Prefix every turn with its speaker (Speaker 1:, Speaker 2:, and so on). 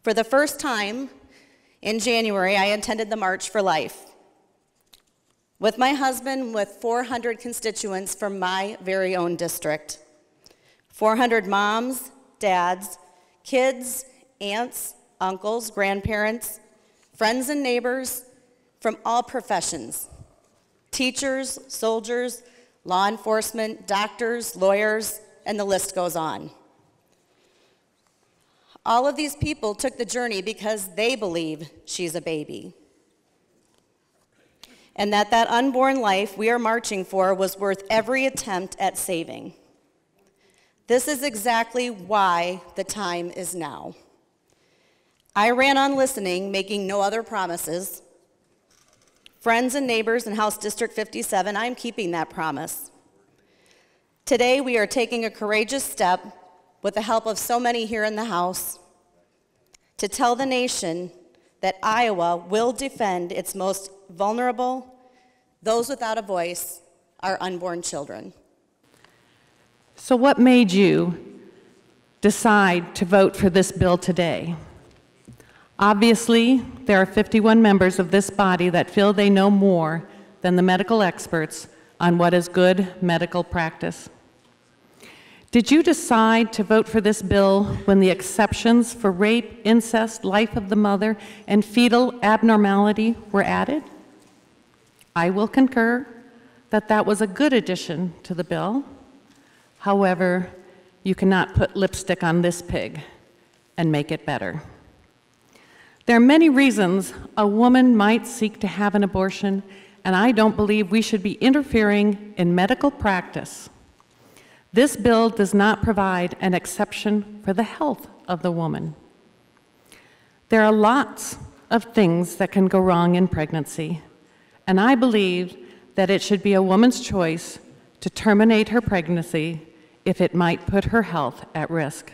Speaker 1: For the first time in January, I attended the March for Life with my husband, with 400 constituents from my very own district. 400 moms, dads, kids, aunts, uncles, grandparents, friends and neighbors from all professions: teachers, soldiers, law enforcement, doctors, lawyers, and the list goes on. All of these people took the journey because they believe she's a baby, and that unborn life we are marching for was worth every attempt at saving. This is exactly why the time is now. I ran on listening, making no other promises. Friends and neighbors in House District 57, I'm keeping that promise. Today, we are taking a courageous step with the help of so many here in the House to tell the nation that Iowa will defend its most vulnerable, those without a voice, our unborn children.
Speaker 2: So what made you decide to vote for this bill today? Obviously, there are 51 members of this body that feel they know more than the medical experts on what is good medical practice. Did you decide to vote for this bill when the exceptions for rape, incest, life of the mother, and fetal abnormality were added? I will concur that that was a good addition to the bill. However, you cannot put lipstick on this pig and make it better. There are many reasons a woman might seek to have an abortion, and I don't believe we should be interfering in medical practice. This bill does not provide an exception for the health of the woman. There are lots of things that can go wrong in pregnancy, and I believe that it should be a woman's choice to terminate her pregnancy if it might put her health at risk.